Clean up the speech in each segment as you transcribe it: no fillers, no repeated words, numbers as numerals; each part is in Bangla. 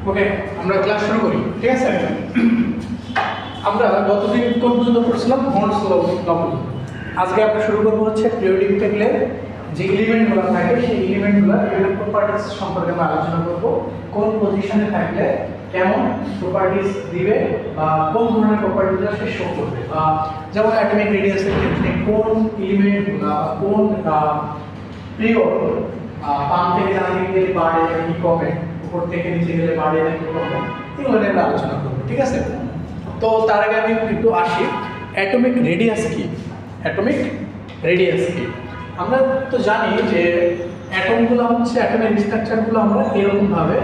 ওকে, আমরা ক্লাস শুরু করি, ঠিক আছে? আমরা গতদিন কোন পর্যন্ত পড়ছিলাম? মন্ডস ল পর্যন্ত। আজকে আমরা শুরু করবো হচ্ছে পিরিয়ডিক টেবিলের যে এলিমেন্টগুলো থাকে সেই এলিমেন্টগুলো প্রপার্টিস সম্পর্কে আমরা আলোচনা করবো। কোন পজিশনে থাকলে কেমন প্রপার্টিস দিবে বা কোন ধরনের প্রপার্টিগুলো সে শো করবে, বা যেমন অ্যাটমিক রেডিয়াসের ক্ষেত্রে কোন এলিমেন্টগুলো বা কোন পিরিয়ড বাম থেকে ডান দিকে গেলে বাড়ে নাকি কমে, উপর থেকে নিচে গেলে বাড়ে নাকি কমে, এগুলো নিয়ে আমরা আলোচনা করবো, ঠিক আছে? তো তার আগে আমি একটু আসি, অ্যাটমিক রেডিয়াস কি? অ্যাটমিক রেডিয়াস কি? আমরা তো জানি যে অ্যাটমগুলো হচ্ছে, অ্যাটমিক স্ট্রাকচারগুলো আমরা এরকম ভাবে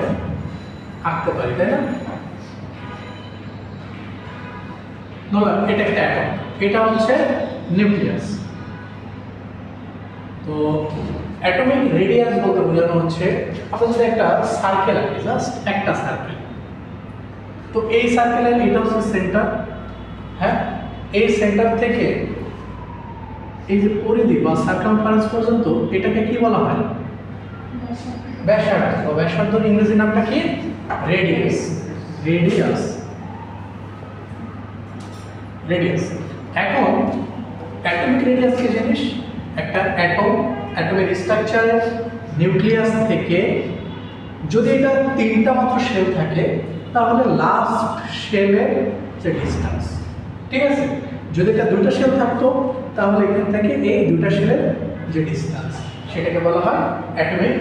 আঁকতে পারি, তাই না? ধরুন এটা একটা অ্যাটম, এটা হচ্ছে নিউক্লিয়াস। তো অ্যাটমিক রেডিয়াস বলতে বোঝানো হচ্ছে আমরা যদি একটা সার্কেল আঁকি, জাস্ট একটা সার্কেল, তো এই সার্কেলের এটা হচ্ছে সেন্টার, হ্যাঁ? এই সেন্টার থেকে এই যে পরিধি বা সার্কামফারেন্স পর্যন্ত এটাকে কি বলা হয়? ব্যাসার্ধ। বা ব্যাসার্ধের ইংরেজি নামটা কি? রেডিয়াস। Radius, radius. এখন অ্যাটমিক রেডিয়াস কি জিনিস? একটা অ্যাটম, অ্যাটমিক স্ট্রাকচারের নিউক্লিয়াস থেকে যদি এটা তিনটা মাত্র শেল থাকে তাহলে লাস্ট শেলের যে ডিস্টেন্স, ঠিক আছে? যদি এটা দুইটা শেল থাকতো তাহলে এখান থেকে এই দুইটা শেলের যে ডিস্টেন্স সেটাকে বলা হয় অ্যাটমিক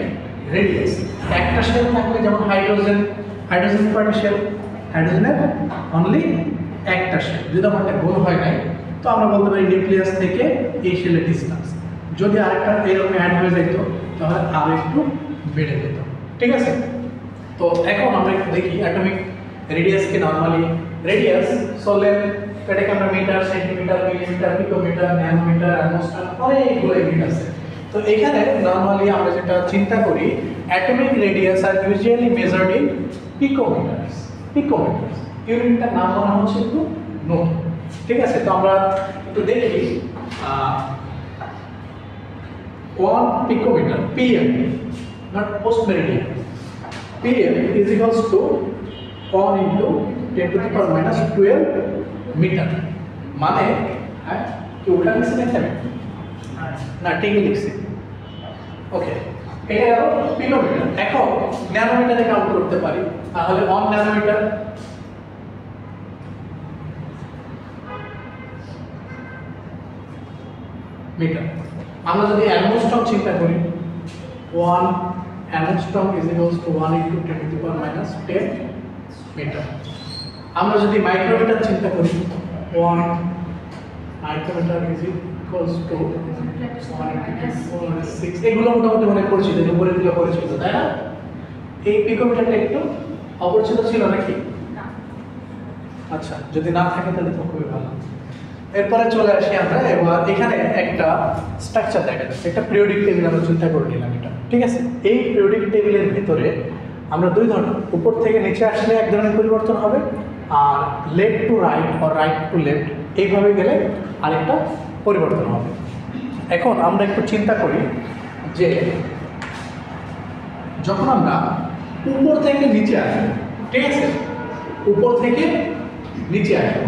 রেডিয়াস। একটা শেল থাকলে যেমন হাইড্রোজেন, হাইড্রোজেন কয়টা শেল? হাইড্রোজেনের অনলি একটা শেল। যদি আমাদের গোল হয় নাই তো আমরা বলতে পারি নিউক্লিয়াস থেকে এই শেলের ডিস্টেন্স। যদি আরেকটা এরকম অ্যাড হয়ে যেত তাহলে আরো একটু বেড়ে যেত, ঠিক আছে? তো এখন আমরা একটু দেখি অ্যাটমিক রেডিয়াসকে। নরমালি রেডিয়াস সোলের এটাকে আমরা metre, centimetre, millimetre, picometre, nanometre, অ্যাটমোস্টার, অনেকগুলো ইউনিট আছে। তো এখানে নরমালি আমরা যেটা চিন্তা করি, অ্যাটমিক রেডিয়াস আর usually measured in picometres. Picometres ইউনিটটার নাম মনে হচ্ছে একটু নতুন, ঠিক আছে? তো আমরা একটু দেখি 1 picometer, PM, not post meridian. PM is equals to 1 into 10 to the power minus 12 meter. মানে হ্যাঁ কি উল্টা লিখছি না এখানে? না, ঠিকই লিখছি। ওকে, এটা হলো পিকোমিটার। এখন ন্যানোমিটারে কাউন্ট করতে পারি, তাহলে 1 ন্যানোমিটার মিটার। আমরা যদি অ্যাংস্ট্রম চিন্তা করি, 1 angstrom is equals to 1 into 10 to the power minus 10 metre. আমরা যদি মাইক্রোমিটার চিন্তা করি, 1 micrometre is equals to 1 into 6। এগুলো মোটামুটি অনেক পরিচিত, উপরে দিলে পরিচিত, তাই না? এই পিকোমিটারটা একটু অপরিচিত ছিল নাকি? আচ্ছা, যদি না থাকে তাহলে তো খুবই ভালো। এরপরে চলে আসি আমরা, এবার এখানে একটা স্ট্রাকচার দেখা যাচ্ছে, একটা পিরিয়ডিক টেবিল আমরা চিন্তা করে নিলাম এটা, ঠিক আছে? এই পিরিয়ডিক টেবিলের ভিতরে আমরা দুই ধরনের, উপর থেকে নিচে আসলে এক ধরনের পরিবর্তন হবে, আর লেফট টু রাইট আর রাইট টু লেফট এইভাবে গেলে আরেকটা পরিবর্তন হবে। এখন আমরা একটু চিন্তা করি যে যখন আমরা উপর থেকে নিচে আসবো, ঠিক আছে? উপর থেকে নিচে আসবো,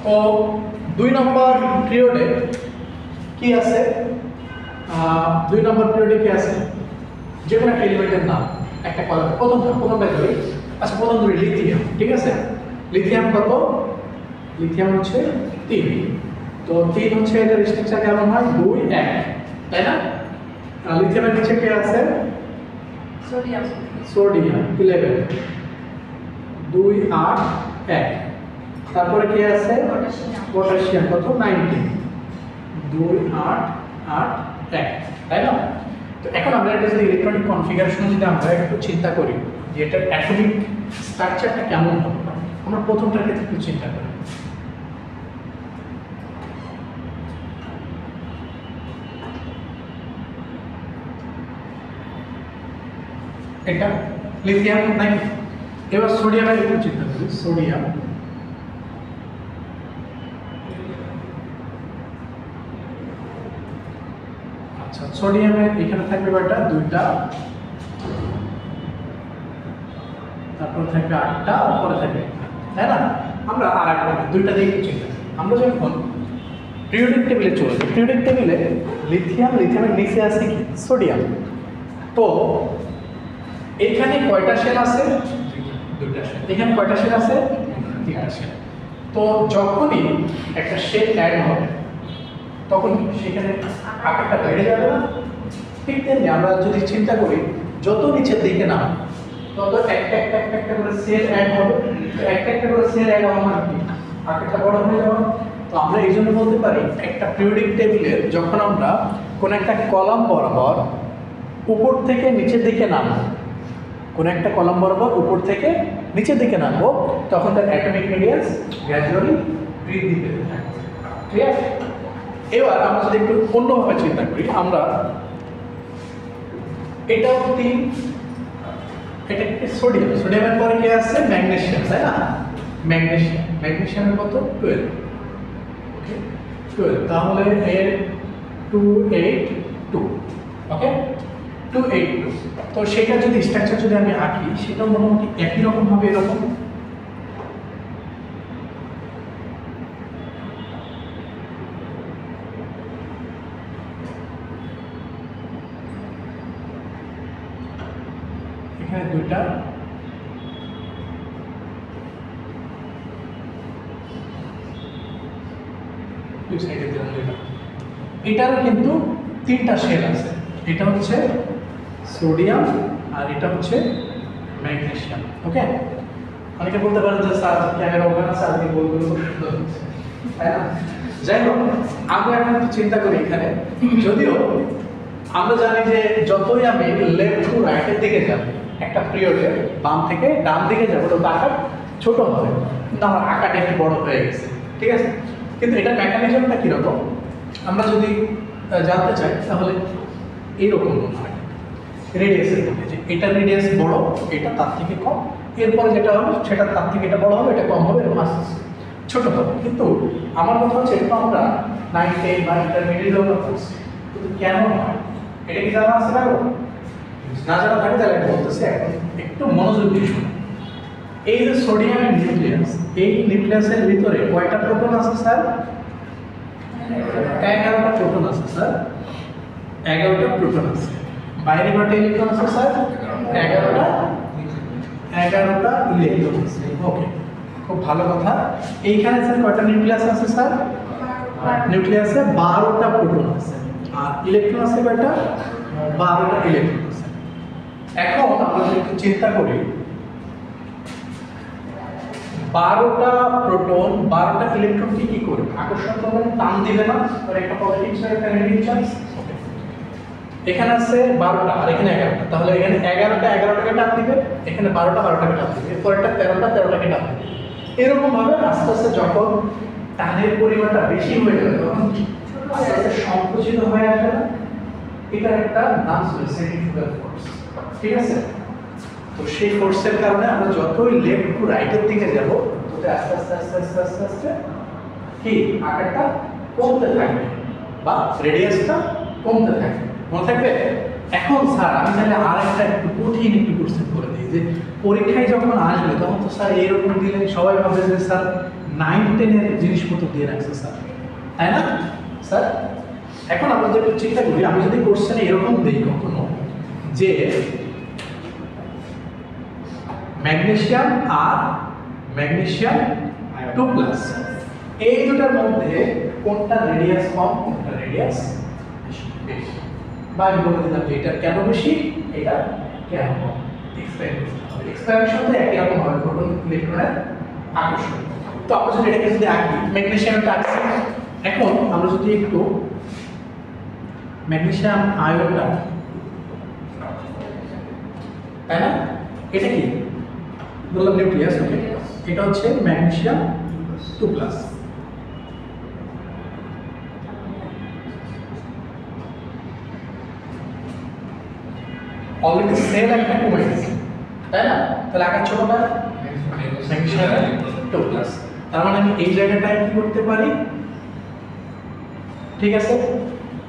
তো 2 নম্বর পিরিয়ডে কি আছে? 2 নম্বর পিরিয়ডে কি আছে? যে কোনো একটা এলিমেন্টের নাম একটা কলাম, প্রথমটা ধরি। আচ্ছা, প্রথম ধরি লিথিয়াম, ঠিক আছে? লিথিয়াম কত? লিথিয়াম হচ্ছে 3। তো 3 হচ্ছে এটার স্ট্রাকচার কেমন হয়? 2 1, তাই না? লিথিয়ামের নিচে কে আছে? সোডিয়াম। সোডিয়াম 11, 2 8 1। তারপরে কি আছে? পটাশিয়াম কত? 19, 2 8 8 1, তাই না? তো এখন আমরা এটা যদি ইলেকট্রনিক কনফিগারেশন যদি আমরা একটু চিন্তা করি যে এটার অ্যাটমিক স্ট্রাকচারটা কেমন হবে, আমরা প্রথমটার ক্ষেত্রে একটু চিন্তা করি। এটা লিথিয়াম নাকি? এবার সোডিয়ামের একটু চিন্তা করি। সোডিয়াম, আচ্ছা, সোডিয়ামের এখানে থাকবে কয়টা? 2টা তারপর থাকবে 8টা, আর পরে থাকবে, তাই না? আমরা আর একটা দুইটা দিয়ে একটু চিন্তা করি। আমরা যখন পিরিয়ডিক টেবিলে চলে যাই, পিরিয়ডিক টেবিলে লিথিয়ামের নিচে আছে কি সোডিয়াম। তো এখানে কয়টা শেল আছে? দুইটা শেল। এখানে কয়টা শেল আছে? তিনটা শেল। তো যখনই একটা শেল অ্যাড হবে তখন সেখানে আকারটা বেড়ে যাবে না? ঠিক তেমনি আমরা যদি চিন্তা করি যত নিচের দিকে না তত একটা করে সেল অ্যাড হবে, একটা করে সেল অ্যাড হওয়া মানে কি আকারটা বড় হয়ে যাবে। তো আমরা এই জন্য বলতে পারি একটা পিরিয়ডিক টেবিলে যখন আমরা কোন একটা কলাম বরাবর উপর থেকে নিচের দিকে নামবো, কোন একটা কলাম বরাবর উপর থেকে নিচের দিকে নামবো, তখন তার অ্যাটমিক রেডিয়াস গ্র্যাজুয়ালি বৃদ্ধি পেতে থাকে। ঠিক আছে? এবার আমরা যদি একটু অন্যভাবে চিন্তা করি, আমরা এটাও 3, এটা কি সোডিয়াম, সোডিয়ামের পরে কি আছে? ম্যাগনেসিয়াম, তাই না? ম্যাগনেসিয়ামের কত? 12। ওকে, 12। তাহলে এর 282। ওকে, 282। তো সেটা যদি স্ট্রাকচার যদি আমি আঁকি, সেটা মোটামুটি একই রকম হবে, এরকম। এখানে দুইটা দুই সাইডে দিলাম দুইটা। এটারও কিন্তু 3টা শেল আছে। এটা হচ্ছে সোডিয়াম আর এটা হচ্ছে ম্যাগনেসিয়াম। ওকে, অনেকে বলতে পারেন যে স্যার ক্যামেরা ওখানে আছে, আপনি বলগুলো খুব সুন্দর হচ্ছে, তাই না? যাই হোক, আমরা এখন একটু চিন্তা করি এখানে, যদিও আমরা জানি যে যতই আমি লেফট টু রাইটের দিকে যাব, একটা পিরিয়ডে বাম থেকে ডান দিকে যাবো তো আকার ছোট হবে, কিন্তু আমার আকারটা একটু বড় হয়ে গেছে। ঠিক আছে, কিন্তু এটা মেকানিজমটা কীরকম আমরা যদি জানতে চাই তাহলে এইরকম মনে হয় রেডিয়াসের মধ্যে, যে এটার রেডিয়াস বড়, এটা তার থেকে কম, এরপরে যেটা হবে সেটা তার থেকে এটা বড় হবে, এটা কম হবে, এরকম আস্তে আস্তে ছোট হবে। কিন্তু আমার কথা হচ্ছে এটা আমরা 9, 10 বা ইন্টারমিডিয়েট আমরা করছি, কিন্তু কেন হয় এটা কি জানা আছে? না জানা থাকে তাহলে এটা বলতেছে, এখন একটু মনোযোগ দিয়ে শুনুন। এই যে সোডিয়ামের নিউক্লিয়াস, এই নিউক্লিয়াসের ভিতরে কয়টা প্রোটন আছে স্যার? 11টা প্রোটন আছে স্যার, 11টা প্রোটন আছে। বাইরে কয়টা ইলেকট্রন আছে স্যার? 11টা ইলেকট্রন আছে। ওকে, খুব ভালো কথা। এইখানে স্যার কয়টা নিউক্লিয়াস আছে স্যার? নিউক্লিয়াসে 12টা প্রোটন আছে, আর ইলেকট্রন আছে কয়টা? 12টা ইলেকট্রন আছে। এখন আমরা যদি একটু চিন্তা করি, 12টা প্রোটন 12টা ইলেকট্রনকে কি করবে? আকর্ষণ করবে, টান দিবে না? আর একটা পজিটিভ চার্জ একটা নেগেটিভ চার্জ। এখানে আছে 12টা আর এখানে 11টা, তাহলে এখানে 11টাকে টান দিবে, এখানে 12টাকে টান দিবে, এরপর একটা 13টাকে টান দিবে। এরকম ভাবে আস্তে আস্তে যখন টানের পরিমাণটা বেশি হয়ে যাবে তখন আস্তে আস্তে সংকুচিত হয়ে আসবে না? এটার একটা নাম ছিল সেন্ট্রিফুগাল ফোর্স। ঠিক আছে, তো সেই ফোর্সের কারণে আমরা যতই লেফট টু রাইটের দিকে যাব তত আস্তে আস্তে আস্তে আস্তে আস্তে আস্তে কি আকারটা কমতে থাকবে বা রেডিয়াসটা কমতে থাকবে। মনে থাকবে? এখন স্যার আমি তাহলে আর একটা একটু কঠিন একটু কোশ্চেন করে দিই, যে পরীক্ষায় যখন আসবে তখন তো স্যার এরকম দিলে সবাই ভাবে যে স্যার 9, 10-এর জিনিসপত্র দিয়ে রাখছে স্যার, তাই না স্যার? এখন আমরা যদি চিন্তা করি, আমি যদি কোশ্চেনে এরকম দিই কখনো যে ম্যাগনেসিয়াম আর ম্যাগনেসিয়াম 2+, এই দুটার মধ্যে কোনটা রেডিয়াস কম, কোনটা রেডিয়াস বেশি? বা আমি বলে দিলাম যে এটা কেন বেশি, এটা কেন কম। এক্সপ্লেনেশন তো একই রকম হবে, প্রোটন ইলেকট্রনের আকর্ষণ। তো আমরা যদি এটাকে যদি আঁকি, ম্যাগনেসিয়ামটা আঁকছি, এখন আমরা যদি একটু ম্যাগনেসিয়াম আয়নটা, তাই না? এটা কি বললাম? নিউক্লিয়াস। ওকে, এটা হচ্ছে ম্যাগনেসিয়াম 2+। অলরেডি সেল একটা কমে গেছে, তাই না? তাহলে আকার ছোটটা ম্যাগনেসিয়াম 2+। তার মানে আমি এই জায়গাটায় কি করতে পারি? ঠিক আছে,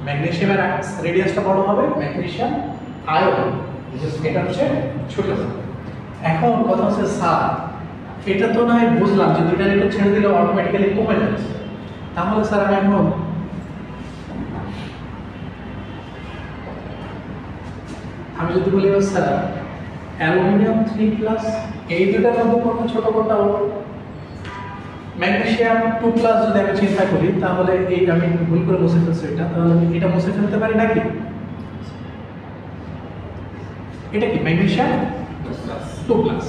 ম্যাগনেসিয়ামের রেডিয়াসটা বড় হবে, ম্যাগনেসিয়াম আয়ন এটা হচ্ছে ছোট হবে। এখন কথা হচ্ছে স্যার এটা তো না হয় বুঝলাম যে দুইটা ইলেকট্রন ছেড়ে দিলে অটোমেটিক্যালি কমে যাচ্ছে, তাহলে স্যার আমি এখন যদি বলি স্যার অ্যালুমিনিয়াম 3+ এই দুটার মধ্যে কোনটা ছোট কোনটা হলো, ম্যাগনেসিয়াম 2+ যদি আমি চিন্তা করি তাহলে এই আমি ভুল করে মুছে ফেলছি এটা, তাহলে আমি এটা মুছে ফেলতে পারি নাকি? এটা কি ম্যাগনেসিয়াম 2+,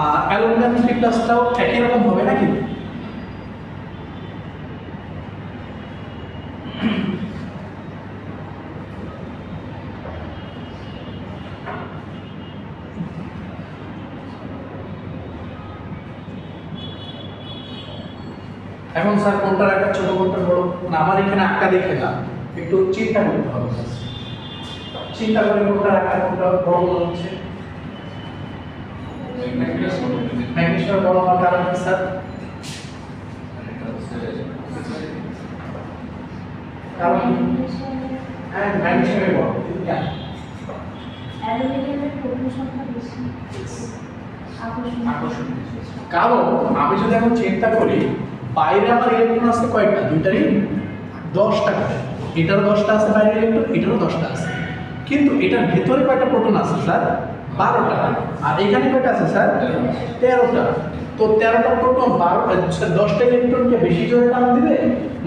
আর অ্যালুমিনিয়াম 3+টাও একই রকম হবে নাকি? এখন স্যার কোনটার আকার ছোট কোনটার বড়, না আমার এখানে আঁকা দেখে না, একটু চিন্তা করতে হবে। চিন্তা করে কোনটার আকার কোনটা বড় মনে হচ্ছে? ম্যাগনেসিয়াম বড় হওয়ার কারণ কি স্যার? কারণ হ্যাঁ ম্যাগনেসিয়ামের বড়, কেন? অ্যালুমিনিয়ামের প্রোটন সংখ্যা বেশি, আকর্ষণ। কারণ আমি যদি এখন চিন্তা করি বাইরে আমার ইলেকট্রন আছে কয়টা, দুইটারই 10টা করে, এটারও 10টা আছে বাইরে ইলেকট্রন, এটারও 10টা আছে, কিন্তু এটার ভেতরে কয়টা প্রোটন আছে স্যার? 12টা। আর এখানে কয়টা আছে স্যার? 13টা। তো 13টা প্রোটন 10টা ইলেকট্রনকে বেশি জোরে টান দিবে,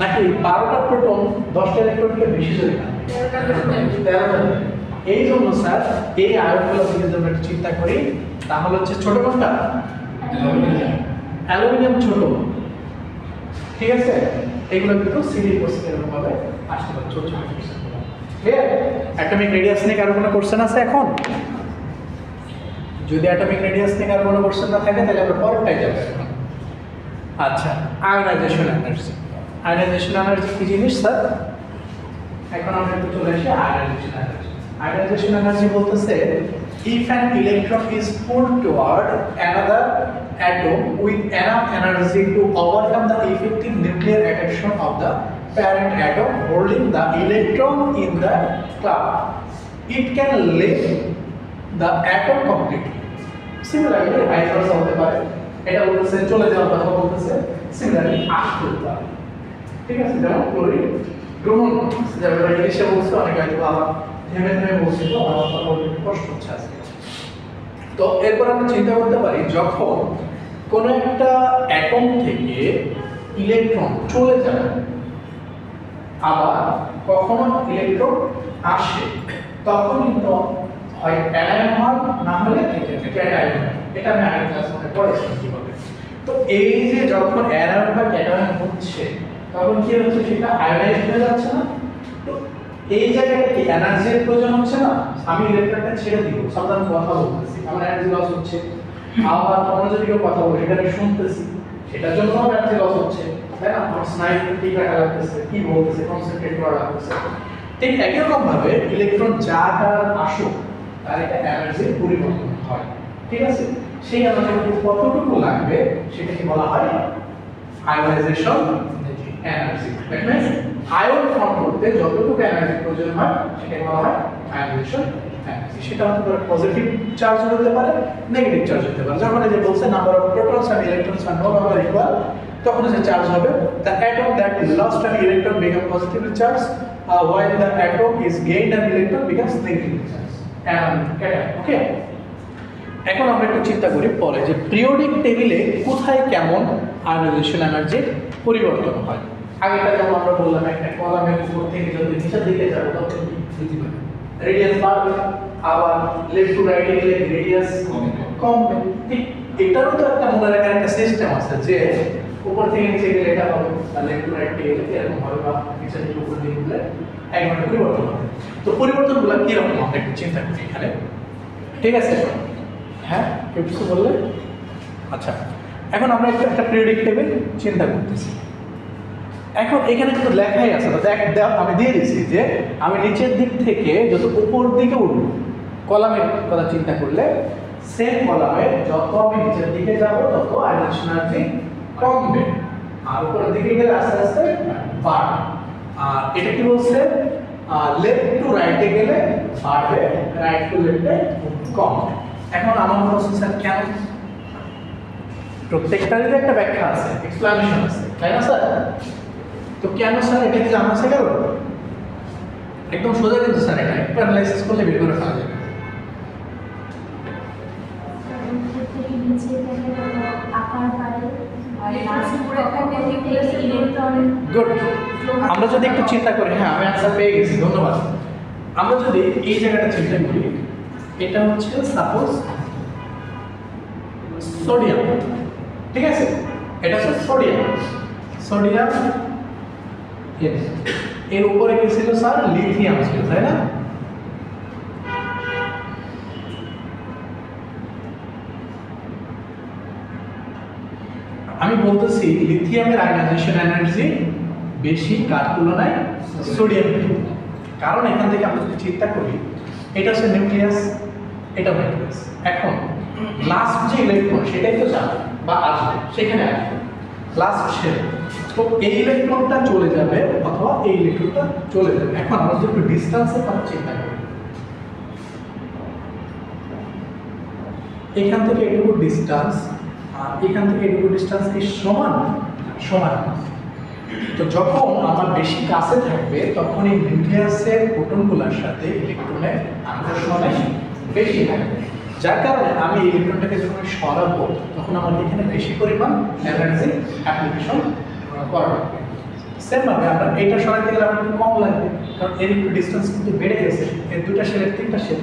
নাকি 12টা প্রোটন 10টা ইলেকট্রনকে বেশি জোরে টান দিবে? 13টা। এই জন্য স্যার এই আয়নগুলো যদি আমরা চিন্তা করি তাহলে হচ্ছে ছোট কোনটা? অ্যালুমিনিয়াম ছোট, ঠিক আছে? এগুলো কিন্তু সিরিয়াল কোশ্চেন এরকম ভাবে আসতে পারে, ছোট ছোট কোশ্চেন। ক্লিয়ার? অ্যাটমিক রেডিয়াস নিয়ে কারো কোনো কোশ্চেন আছে এখন? যদি অ্যাটমিক রেডিয়াস নিয়ে কারো কোনো কোশ্চেন না থাকে তাহলে আমরা পরেরটাই যাব এখন। আচ্ছা, আয়োনাইজেশন এনার্জি। আয়োনাইজেশন এনার্জি কি জিনিস স্যার? এখন আমরা একটু চলে আসি আয়োনাইজেশন এনার্জি। Ionization energy বলতেছে if an electron is pulled toward another atom with enough energy to overcome the effective nuclear attraction of the parent atom holding the electron in the cloud, it can leave the atom completely. Similarly, vice হতে পারে, এটা বলতেছে চলে যাওয়ার কথা বলতেছে, similarly আসতে পারে, ঠিক আছে? যেমন ক্লোরিন গ্রহণ করতেছে, যেমন ইংলিশে বলছে অনেক হয়তো আবার থেমে থেমে বলছি, তো আমার কথা বলতে কষ্ট হচ্ছে আজকে। তো এরপর আমরা চিন্তা করতে পারি যখন কোনো একটা অ্যাটম থেকে ইলেকট্রন চলে যায় আবার কখনো ইলেকট্রন আসে, তখন কিন্তু হয় অ্যানায়ন হয়, না হলে ক্যাটায়ন হয়। এটা আমি আগের ক্লাসে পড়েছি কিভাবে। তো এই যে যখন অ্যানায়ন বা ক্যাটায়ন হচ্ছে তখন কি হচ্ছে, সেটা আয়োনাইজ হয়ে যাচ্ছে না? তো এই জায়গাটা কি এনার্জির প্রয়োজন হচ্ছে না? আমি ইলেকট্রনটা ছেড়ে দিব, সাধারণ কথা বলতেছি, আমার এনার্জি লস হচ্ছে। আবার অন্য যদি কেউ কথা বলে সেটা আমি শুনতেছি, সেটার জন্য আমার এনার্জি লস হচ্ছে, তাই না? আমার স্নায়ু ঠিক রাখা লাগতেছে, কি বলতেছে কনসেন্ট্রেট করা লাগতেছে। ঠিক একই রকম ভাবে ইলেকট্রন যা তার আসুক তার একটা এনার্জির পরিবর্তন হয়, ঠিক আছে? সেই এনার্জি কতটুকু লাগবে সেটাকে বলা হয় ionisation energy. That means ion form করতে যতটুকু এনার্জি প্রয়োজন হয় সেটাকে বলা হয় আয়োনাইজেশন এনার্জি। সেটা হতে পারে পজিটিভ চার্জ হতে পারে, নেগেটিভ চার্জ হতে পারে। যখন এই যে বলছে number of protons and electrons are no longer equal, তখন যে চার্জ হবে the atom that lost an electron become positively charged while the atom is gained an electron becomes negatively charged. ওকে, এখন আমরা একটু চিন্তা করি পরে যে পিরিয়ডিক টেবিলে কোথায় কেমন আয়োনাইজেশন এনার্জির পরিবর্তন হয়। আগেটা যেমন আমরা বললাম একটা কলামের উপর থেকে যত নিচের দিকে যাবে তত বৃদ্ধি পাবে, রেডিয়াস বাড়বে, আবার লেফট টু রাইটে গেলে রেডিয়াস কমবে। ঠিক এটারও তো একটা মনে রাখার একটা সিস্টেম আছে যে উপর থেকে নিচে গেলে এটা হবে, আর লেফট টু রাইটে গেলে এরকম হবে, বা নিচে থেকে উপর দিকে গেলে এক ঘন্টা পরিবর্তন হবে। তো পরিবর্তনগুলো কিরকম আমরা একটু চিন্তা করি এখানে, ঠিক আছে? হ্যাঁ, কেউ কিছু বললে? আচ্ছা, এখন আমরা একটা পিরিয়ডিক টেবিল চিন্তা করতেছি। এখন এখানে কিন্তু লেখাই আছে, আমি দিয়ে দিচ্ছি যে আমি নিচের দিক থেকে যত উপর দিকে উঠব, কলামের কথা চিন্তা করলে সেম কলামে যত আমি নিচের দিকে যাব তত আয়োনাইজেশন এনার্জি কমবে, আর উপরের দিকে গেলে আস্তে আস্তে বাড়বে। আর এটা কি বলছে, লেফট টু রাইটে গেলে বাড়বে, রাইট টু লেফটে কমবে। এখন আমার প্রশ্ন স্যার কেন? প্রত্যেকটারই একটা ব্যাখ্যা আছে, এক্সপ্লেনেশন আছে, তাই না স্যার? তো কেন স্যার এটা কি জানা আছে কারো? একদম সোজা কিন্তু স্যার, এটা একটু অ্যানালাইসিস করলে বের করে ফেলা যাবে। গুড। আমরা যদি একটু চিন্তা করি, হ্যাঁ আমি আনসার পেয়ে গেছি, ধন্যবাদ। আমরা যদি এই জায়গাটা চিন্তা করি, এটা হচ্ছে সাপোজ সোডিয়াম, ঠিক আছে? এটা হচ্ছে সোডিয়াম, সোডিয়াম এর উপরে কি ছিল স্যার? লিথিয়াম ছিল, তাই না? আমি বলতেছি লিথিয়ামের আয়নাইজেশন এনার্জি বেশি কার তুলনায়? সোডিয়াম। কারণ এখান থেকে আমরা যদি চিন্তা করি, এটা হচ্ছে নিউক্লিয়াস, এটা নিউক্লিয়াস। এখন লাস্ট যে ইলেকট্রন সেটাই তো যাবে বা আসবে, সেখানে আসবে লাস্ট শেল। তো এই ইলেকট্রনটা চলে যাবে অথবা এই ইলেকট্রনটা চলে যাবে। এখন আমরা যদি একটু ডিসটেন্সের কথা চিন্তা করি, এখান থেকে এটুকু ডিসটেন্স আর এখান থেকে এটুকু ডিসটেন্স কি সমান? সমান। তো যখন আমার বেশি কাছে থাকবে তখন এই নিউক্লিয়াসের প্রোটনগুলোর সাথে ইলেকট্রনের আকর্ষণ বেশি থাকবে, যার কারণে আমি এই ইলেকট্রনটাকে যখন সরাবো তখন আমার এখানে বেশি পরিমাণ এনার্জি অ্যাপ্লিকেশন করা হবে। সেমভাবে আমরা এইটা সরাতে গেলে আমার একটু কম লাগবে, কারণ এর একটু ডিস্টেন্স কিন্তু বেড়ে গেছে, এর দুটা শেলের তিনটা শেল,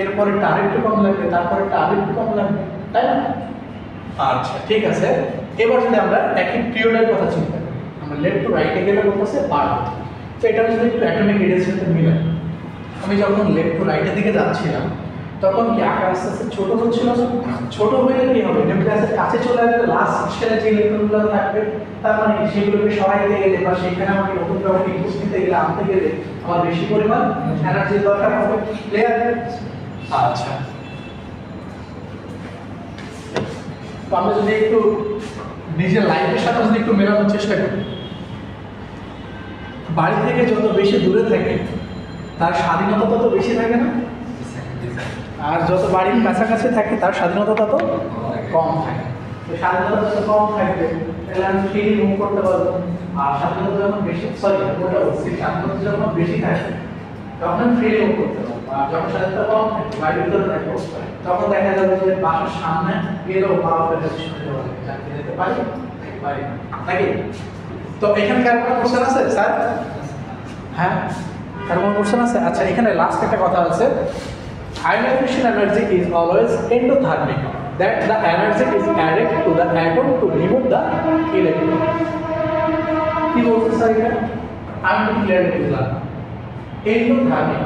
এরপরে আর একটু কম লাগবে, তারপরে আর একটু কম লাগবে, তাই না? আচ্ছা ঠিক আছে। এবার যদি আমরা একই পিরিয়ডের কথা চিন্তা করি, আমরা লেফট টু রাইটে গেলে বলতেছে বার। তো এটা যদি একটু অ্যাটমিক রেডিয়াসের সাথে মিলে, আমি যখন লেফট টু রাইটের দিকে যাচ্ছিলাম তখন কি আকার আস্তে আস্তে ছোট হচ্ছিল? ছোট হয়ে কি হবে? নিউক্লিয়াসের কাছে চলে আসলে লাস্ট শেলে যে ইলেকট্রনগুলো থাকবে, তার মানে সেগুলোকে সরাইতে গেলে বা সেখানে আমাকে নতুন কাউকে ইনপুট দিতে গেলে, আনতে গেলে আমার বেশি পরিমাণ এনার্জির দরকার হবে। ক্লিয়ার? আচ্ছা, তো আমরা যদি একটু নিজের লাইফের সাথে যদি একটু মেলানোর চেষ্টা করি, বাড়ি থেকে যত বেশি দূরে থাকে তার স্বাধীনতা তত বেশি থাকে না? আর যত বাড়ির কাছাকাছি থাকে তার স্বাধীনতা তত কম থাকে। তো স্বাধীনতা যত কম থাকবে তাহলে আমি ফ্রি মুভ করতে পারবো। আর স্বাধীনতা যখন বেশি, ওটা বলছি, স্বাধীনতা যখন বেশি থাকে তখন ফ্রি মুভ করতে পারবো। আর যখন স্বাধীনতা কম থাকে, বাড়ির ভিতরে থাকবো, তখন দেখা যাবে যে বাসার সামনে গেলেও বাবা যেতে পারি নাকি? তো এখানে কার কোনো কোশ্চেন আছে স্যার? হ্যাঁ, কার কোনো কোশ্চেন আছে? আচ্ছা, এখানে লাস্ট একটা কথা আছে, ionization energy is always endothermic, that the energy is added to the atom to remove the electron. কি বলতে স্যার এটা? আমি ক্লিয়ার বুঝলাম। এন্ডোথার্মিক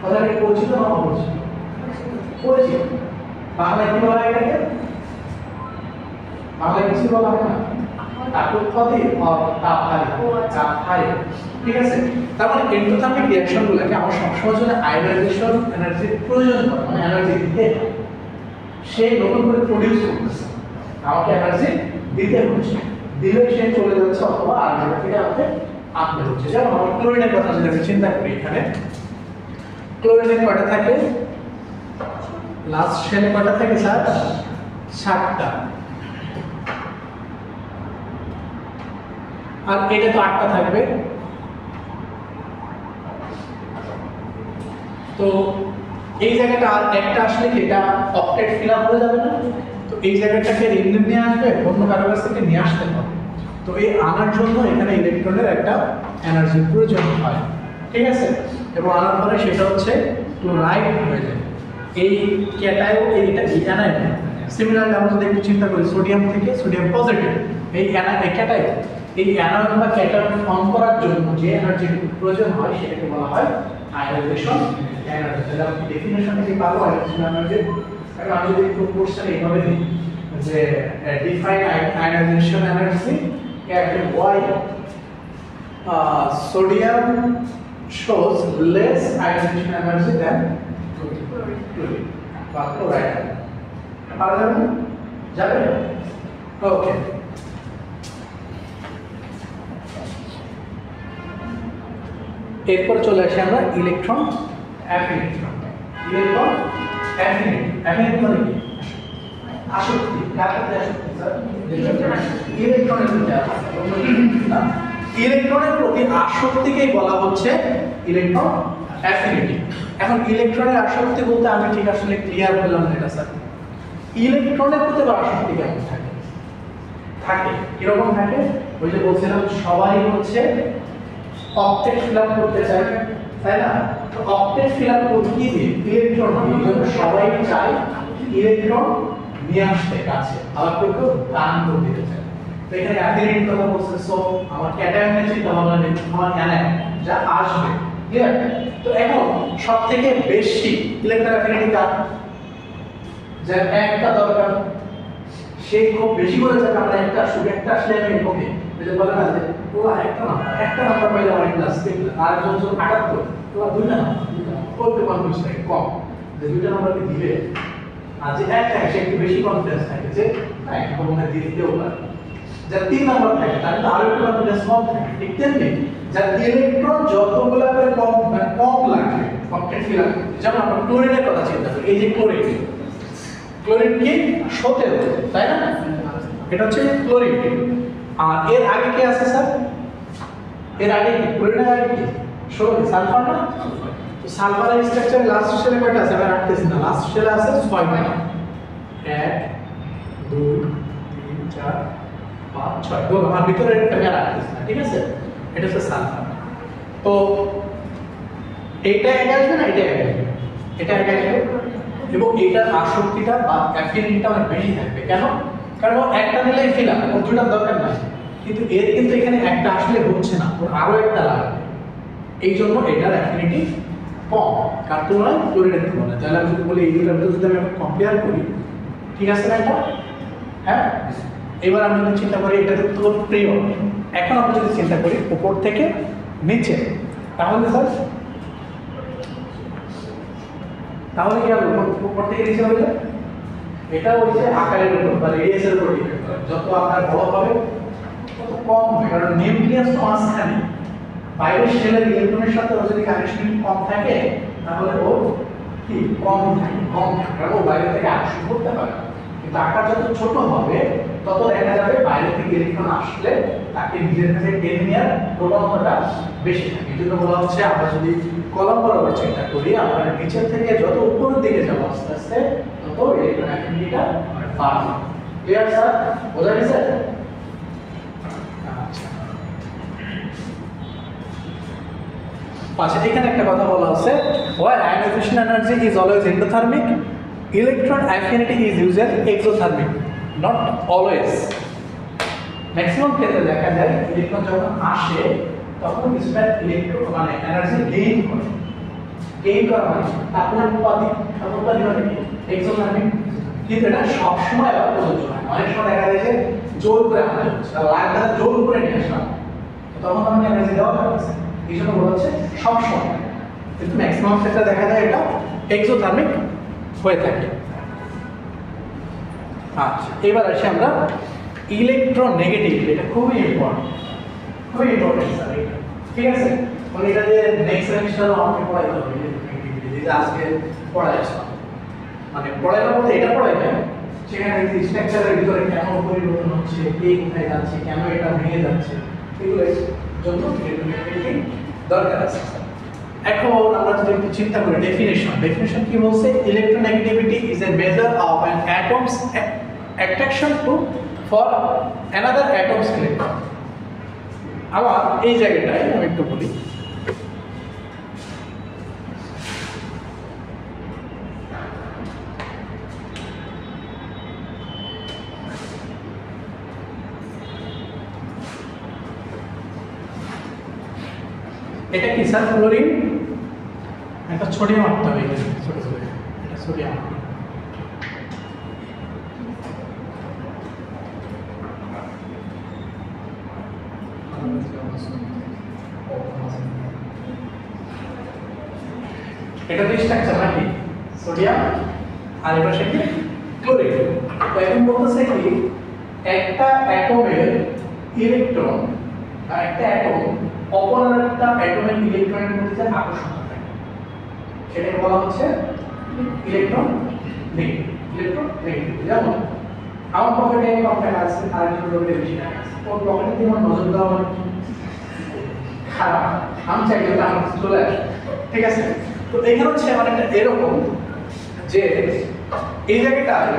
কথাটা পরিচিত না অপরিচিত? পরিচিত। বাংলায় কি বলা হয় এটাকে? বাংলায় কিছু বলা হয় না, তাপোৎপত্তি তাপহারি, ঠিক আছে? তার মানে এন্ডোথার্মিক রিঅ্যাকশনগুলোকে আমার সবসময় জন্য আয়োনাইজেশন এনার্জির প্রয়োজন হয়, মানে এনার্জি দিতে সে নতুন করে প্রডিউস করতেছে, আমাকে এনার্জি দিতে হচ্ছে, দিলে সে চলে যাচ্ছে অথবা আর জায়গা থেকে আমাকে আনতে হচ্ছে। যেমন আমার ক্লোরিনের কথা যদি আমি চিন্তা করি, এখানে ক্লোরিনের কয়টা থাকে? লাস্ট শেলে কয়টা থাকে স্যার? 7টা। আর এটা তো 8টা থাকবে। তো এই জায়গাটা আর একটা আসলে কি এটা অক্টেট ফিল আপ হয়ে যাবে না? তো এই জায়গাটাকে রিমুভ নিয়ে আসবে, অন্য কারো কাছ থেকে নিয়ে আসতে হবে। তো এই আনার জন্য এখানে ইলেকট্রনের একটা এনার্জির প্রয়োজন হয়, ঠিক আছে? এবং আনার পরে সেটা হচ্ছে ক্লোরাইড হয়ে যায়। এই ক্যাটায়ন, এইটা অ্যানায়ন। সিমিলারলি আমরা যদি একটু চিন্তা করি, সোডিয়াম থেকে সোডিয়াম পজিটিভ, এই ক্যাটায়ন, এই অ্যানায়ন বা ক্যাটায়ন ফর্ম করার জন্য যে এনার্জির প্রয়োজন হয় সেটাকে বলা হয় আয়োনাইজেশন এনার্জি। তাহলে আপনি ডেফিনেশন থেকে পাবো আয়োনাইজেশন এনার্জি। এখন আমি যদি একটু কোশ্চেন এইভাবে দিই যে define ionisation energy at why sodium shows less ionization energy than chlorine বা chloride। পারা যাবে? যাবে? ওকে। এরপর চলে আসি আমরা electron affinity. Electron affinity, affinity মানে কি? আসক্তি কার প্রতি আসক্তি স্যার ইলেকট্রনের প্রতি না ইলেকট্রনের প্রতি আসক্তিকেই বলা হচ্ছে ইলেকট্রন অ্যাফিনিটি এখন ইলেকট্রনের আসক্তি বলতে আমি ঠিক আসলে ক্লিয়ার হলাম না এটা স্যার ইলেকট্রনের প্রতি আসক্তি কেমন থাকে থাকে কিরকম থাকে ওই যে বলছিলাম সবাই হচ্ছে অক্টেট ফিল আপ করতে চায় তাই না তো অক্টেট ফিল আপ করতে কি দিয়ে ইলেকট্রন দিয়ে জন্য সবাই চায় ইলেকট্রন নিয়ে আসতে কাছে আবার কেউ দান করে দিতে চায় তো এখানে অ্যাফিনিটি কথা বলছে সো আমার ক্যাটায়নের চিন্তা ভাবনা নেই আমার অ্যানায়ন যা আসবে ক্লিয়ার তো এখন সবথেকে বেশি ইলেকট্রন অ্যাফিনিটি কার যার একটা দরকার সেই খুব বেশি করে যাবে আমরা একটা শুধু একটা আসলে আমি ওকে যেটা বলে না যে ও একটা নাম্বার পাইলে আমার ক্লাস আর যখন 78 তো দুইটা নাম্বার করতে কনফিউজ থাকে কম যে দুইটা নাম্বারকে দিবে আর যে একটা সে একটু বেশি কনফিডেন্স থাকে যে না একটা মনে দিয়ে দিতেও পারে যার 3 নাম্বার থাকে তাহলে তো আরো একটু কনফিডেন্স কম থাকে ঠিক তেমনি যার ইলেকট্রন যতগুলো করে কম মানে কম লাগবে অক্টেট ফিল আপ যেমন আমরা ক্লোরিনের কথা চিন্তা করি এই যে ক্লোরিন ক্লোরিন কি 17 তাই না এটা হচ্ছে ক্লোরিন আর এর আগে কি আছে স্যার এর আগে কি ক্লোরিনের আগে কি সালফার না তো সালফারের স্ট্রাকচারে লাস্ট শেলে কয়টা আছে আমি রাখতেছি না লাস্ট শেলে আছে 6টা 1 2 3 4 5 6 তো আমার ভিতরে আমি রাখতেছি না ঠিক আছে এটা হচ্ছে সালফার তো এইটা আগে আসবে না এটা আগে আসবে এটা আগে আসবে এবং এটার আসক্তিটা বা অ্যাফিনিটিটা অনেক বেশি থাকবে কেন কারণ একটা নিলেই ফিল আপ ওর দুটার দরকার নাই কিন্তু এর কিন্তু এখানে একটা আসলে হচ্ছে না ওর আরো একটা লাগবে এই জন্য এটার অ্যাফিনিটি কম কার তুলনায় ক্লোরিনের তুলনায় তাহলে আমি যদি বলি এই দুটার যদি আমি কম্পেয়ার করি ঠিক আছে না এটা হ্যাঁ এবার আমি যদি চিন্তা করি এটা তো প্রিয় এখন আমরা যদি চিন্তা করি উপর থেকে নিচে তাহলে স্যার তাহলে কি হবে উপর থেকে নিচে হবে এটা ওই যে আকারের উপর বা রেডিয়াসের উপর ডিপেন্ড করে যত আকার বড় হবে তত কম হবে কারণ নিউক্লিয়াস তো মাঝখানে বাইরের শেলের ইলেকট্রনের সাথে ওর যদি কানেকশন কম থাকে তাহলে ও কি কম থাকে কারণ ও বাইরে থেকে আকর্ষণ করতে পারে কিন্তু আকার যত ছোট হবে তত দেখা যাবে বাইরে থেকে ইলেকট্রন আসলে তাকে নিজের কাছে টেনে নেওয়ার প্রবণতাটা বেশি থাকে এই জন্য বলা হচ্ছে আমরা যদি কলাম বরাবর চিন্তা করি আমরা নিচের থেকে যত উপরের দিকে যাবো আস্তে আস্তে তত ইলেকট্রন অ্যাফিনিটিটা বাড়বে ক্লিয়ার স্যার বোঝা গেছে আচ্ছা এখানে একটা কথা বলা আছে while ionization energy is always endothermic electron affinity is usually exothermic not always maximum ক্ষেত্রে দেখা যায় ইলেকট্রন যখন আসে তখন কিছুটা ইলেকট্রন মানে এনার্জি গেইন করা হয় তারপরে উৎপাদিত মানে এক্সোথার্মিক কিন্তু এটা সবসময় আবার প্রযোজ্য হয় অনেক সময় দেখা যায় যে জোর করে আনা হচ্ছে লাইনটা জোর করে নিয়ে আসলাম তখন আমি এনার্জি দেওয়া হচ্ছে এই জন্য বলা হচ্ছে সবসময় কিন্তু ম্যাক্সিমাম ক্ষেত্রে দেখা যায় এটা এক্সোথার্মিক হয়ে থাকে আচ্ছা এবার আসি আমরা ইলেকট্রোনেগেটিভিটি এটা খুবই ইম্পর্টেন্ট স্যার ঠিক আছে মানে এটা যে নেক্সট সেমিস্টারে আমাকে পড়াইতে হবে ইলেকট্রোনেগেটিভিটি যেটা আজকে পড়াইছিলাম মানে পড়াইলাম বলতে এটা পড়াইবে সেখানে স্ট্রাকচারের ভিতরে কেন পরিবর্তন হচ্ছে কে কোথায় যাচ্ছে কেন এটা ভেঙে যাচ্ছে এগুলোর জন্য ইলেকট্রোনেগেটিভিটি দরকার আছে এখন আমরা যদি একটু চিন্তা করি ডেফিনেশন কি বলছে electronegativity is a measure of an atoms attraction to for another atom's electron আবার এই জায়গাটায় আমি একটু বলি এটা কি স্যার ক্লোরিন একটা সোডিয়াম আনতে হবে এখানে ছোট ছোট এটা সোডিয়াম এটা তো স্ট্রাকচার নাকি সোডিয়াম আর এটা কি ক্লোরিন তো এখন বলতেছে কি একটা অ্যাটমের ইলেকট্রন আর একটা অ্যাটম অপর একটা অ্যাটমের ইলেকট্রনের মধ্যে যে আকর্ষণ থাকে সেটাকে বলা হচ্ছে ইলেকট্রন নেগেটিভ যেমন আমার পকেটে কম টাকা আছে, আরেকজন পকেটে বেশি টাকা আছে, ওর পকেটে দিয়ে আমার নজর দেওয়া মানে খারাপ। আমি চাই যে আমার কাছে চলে আসে, ঠিক আছে? তো এখানে হচ্ছে মানে এরকম যে এই জায়গাটায়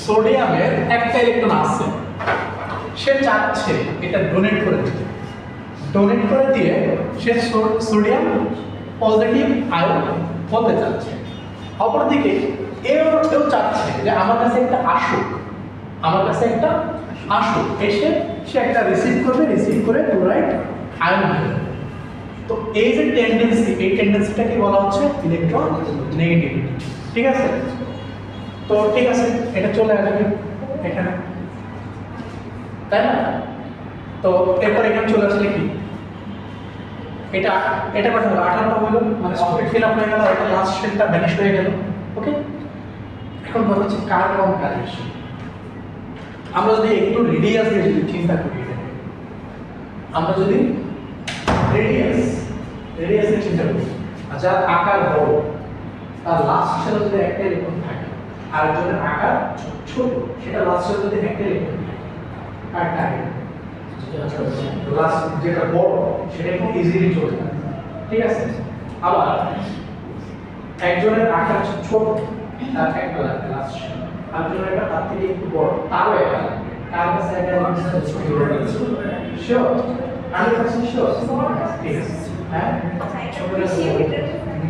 সোডিয়ামের একটা ইলেকট্রন আছে, সে চাচ্ছে এটা ডোনেট করে দিতে। ডোনেট করে দিয়ে সে সোডিয়াম পজিটিভ আয়ন হতে চাচ্ছে। অপরদিকে এও চাচ্ছে যে আমার কাছে একটা আসুক, আমার কাছে একটা আসুক, এসে সে একটা রিসিভ করবে, রিসিভ করে ক্লোরাইড আয়ন হবে। তো এই যে টেন্ডেন্সি, এই টেন্ডেন্সিটাকে বলা হচ্ছে ইলেকট্রন নেগেটিভিটি, ঠিক আছে? তো ঠিক আছে, এটা চলে আসবে এখানে, তাই না? তো এরপর এখানে চলে আসলে কি এটা এটা কত হলো? 18টা হলো, মানে অপটিক ফিল আপ হয়ে গেল, এটা লাস্ট শেলটা ভ্যানিশ হয়ে গেল। ওকে, এখন কথা হচ্ছে কার্বন কানেকশন। আমরা যদি একটু রেডিয়াস দিয়ে যদি চিন্তা করি, আমরা যদি রেডিয়াসের চিন্তা করি, যার আকার বড়, তার লাস্ট শেলে যদি একটা ইলেকট্রন থাকে, আর যার আকার ছোট, সেটা লাস্ট শেলে যদি একটা ইলেকট্রন থাকে, কারটা আগে লাস্ট যেটা বড় সেটা খুব ইজিলি চলে যায়, ঠিক আছে? আবার একজনের আকার ছোট, তার একটা লাগবে লাস্ট শেল, আরেকজনের একটা তার থেকে একটু বড়, তারও একটা লাগবে। কার কাছে একটা শিওর 100% শিওর, ঠিক আছে? হ্যাঁ,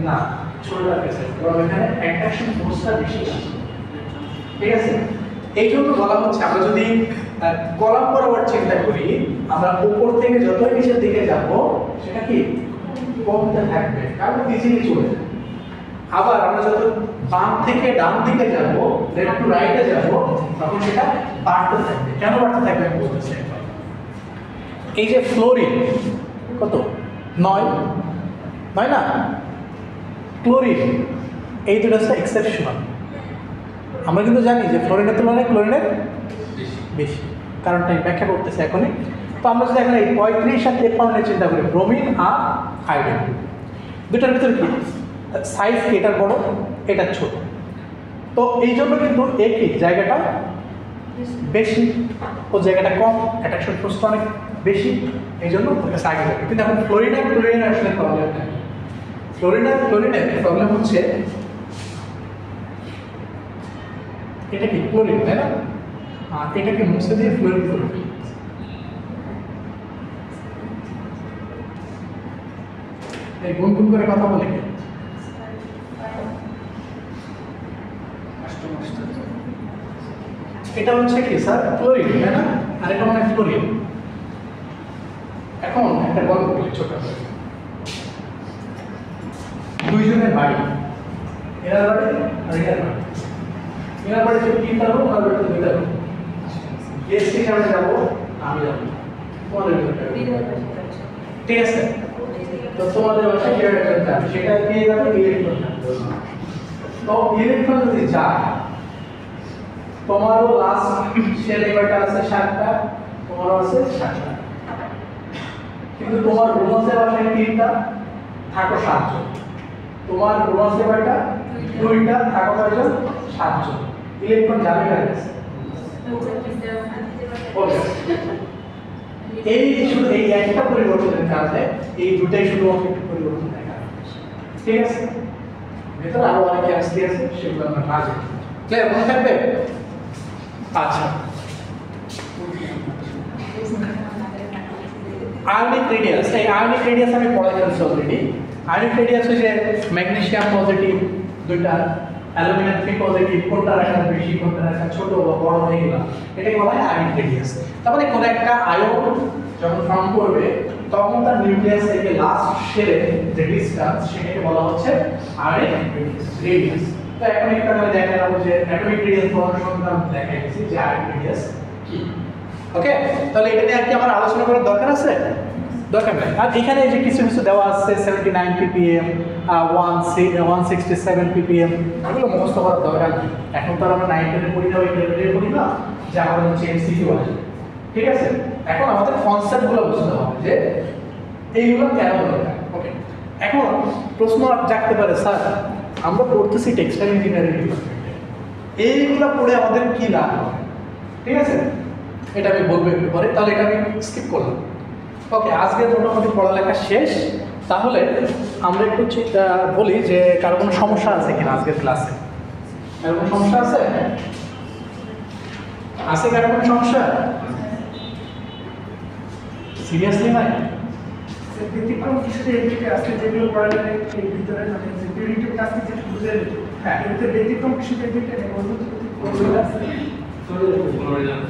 না ছোটটা কাছে, কারণ এখানে অ্যাট্রাকশন ফোর্সটা বেশি আছে, ঠিক আছে? এই জন্য বলা হচ্ছে আমরা যদি কলাম বরাবর চিন্তা করি, আমরা উপর থেকে যতই নিচের দিকে যাব সেটা কি কমতে থাকবে, কারণ ইজিলি চলে যায়। আবার আমরা যত বাম থেকে ডান দিকে যাব, লেফট টু রাইটে যাব, তখন সেটা বাড়তে থাকবে। কেন বাড়তে থাকবে আমি বলতেছি। এই যে ফ্লোরিন কত 9 না, ক্লোরিন, এই দুটো হচ্ছে এক্সেপশনাল। আমরা কিন্তু জানি যে ফ্লোরিনের তুলনায় ক্লোরিনের বেশি, কারণটা আমি ব্যাখ্যা করতেছি এখনই। তো আমরা যদি এখন এই 35 আর 53 চিন্তা করি, ব্রোমিন আর আয়োডিন, দুটার ভিতরে কি সাইজ, এটার বড় এটার ছোট, তো এই জন্য কিন্তু একই জায়গাটা বেশি, ও জায়গাটা কম, অ্যাট্রাকশন ফোর্সটা অনেক বেশি, এই জন্য ওর কাছে আগে যাবে। কিন্তু এখন ফ্লোরিন আর ক্লোরিনের আসলে প্রবলেম নেই। ক্লোরিনের প্রবলেম হচ্ছে এটা কি ক্লোরিন, তাই না? আর এটাকে মুছে দিয়ে ফ্লোরিন করবে। এই গুন করে কথা বলে কি এটা হচ্ছে কি স্যার ক্লোরিন, তাই না? আর এটা মানে ফ্লোরিন। এখন একটা গল্প বলি ছোট করে। দুইজনের বাড়ি, এরা বাড়ি আর এরা বাড়ি। এরা বাড়িতে 3টা রুম, আর বাড়িতে 2টা রুম। গেস্ট হিসাবে যাবো, আমি যাবো, তোমাদের ঠিক আছে? তো তোমাদের বাসায় কেউ একজন যাবে, সেটা দিয়ে যাবে ইলেকট্রন। তো ইলেকট্রন যদি যায়, তোমারও লাস্ট শেল কয়টা আছে? 7টা, তোমারও আছে 7টা, কিন্তু তোমার রুম আছে বাসায় 3টা, থাকো 7 জন। তোমার রুম আছে কয়টা? 2টা, থাকো কয়জন? 7 জন। ইলেকট্রন যাবে কার কাছে? এই শুধু এই একটা পরিবর্তনের কারণে এই দুটাই শুধু একটু পরিবর্তন দেখা যাচ্ছে, ঠিক আছে? ভেতরে আরো অনেক ক্যান্সার আছে, সেগুলো আমরা না জানি। ক্লিয়ার মনে থাকবে? আচ্ছা, আয়নিক রেডিয়াস, এই আয়নিক রেডিয়াস আমি পড়াই ফেলছি অলরেডি। আয়নিক রেডিয়াস হচ্ছে ম্যাগনেসিয়াম পজিটিভ 2টা, অ্যালুমিনিয়াম 3 পজিটিভ, কোনটা রাখা বেশি, কোনটা রাখা ছোট বা বড় হয়ে গেল, এটাকে বলা হয় আয়নিক রেডিয়াস। তার মানে কোন একটা আয়ন যখন ফর্ম করবে, তখন তার নিউক্লিয়াস থেকে লাস্ট শেলে যে ডিসটেন্স, সেটাকে বলা হচ্ছে আয়নিক রেডিয়াস। তো এখন একটা আমি দেখালাম যে অ্যাটমিক রেডিয়াস বলার সঙ্গে আমি দেখাই দিয়েছি যে আয়নিক রেডিয়াস কি। ওকে, তাহলে এটা নিয়ে আর কি আমার আলোচনা করার দরকার আছে? দরকার নেই। আর এখানে যে কিছু কিছু দেওয়া আছে 79 ppm, 167 ppm, এগুলো মুখস্থ করার দরকার নেই। এখন তো আমরা 9-10 পড়ি না, 11 পড়ি না, যে আমাদের হচ্ছে এমসিকিউ আছে, ঠিক আছে? এখন আমাদের কনসেপ্টগুলো বুঝতে হবে যে এইগুলো কেন দরকার। ওকে, এখন প্রশ্ন জাগতে পারে, স্যার আমরা পড়তেছি টেক্সটাইল ইঞ্জিনিয়ারিং ডিপার্টমেন্টে, এইগুলো পড়ে আমাদের কি লাভ হয়? ঠিক আছে, এটা আমি বলবো একটু পরে, তাহলে এটা আমি স্কিপ করলাম। ওকে, আজকে মোটামুটি পড়ালেখা শেষ। তাহলে আমরা একটু বলি যে কারো কোনো সমস্যা আছে কিনা আজকের ক্লাসে। কারো কোনো সমস্যা আছে? আছে কারো কোনো সমস্যা? সিরিয়াসলি নাই? ব্যতিক্রম কিছুতে এদিকে আসলে যেগুলো পড়ালেন এই ভিতরে মানে যে প্রিন্টিভ টাস্কে যে বুঝে হ্যাঁ, এতে ব্যতিক্রম কিছুতে এদিকে আছে চলে যাবে।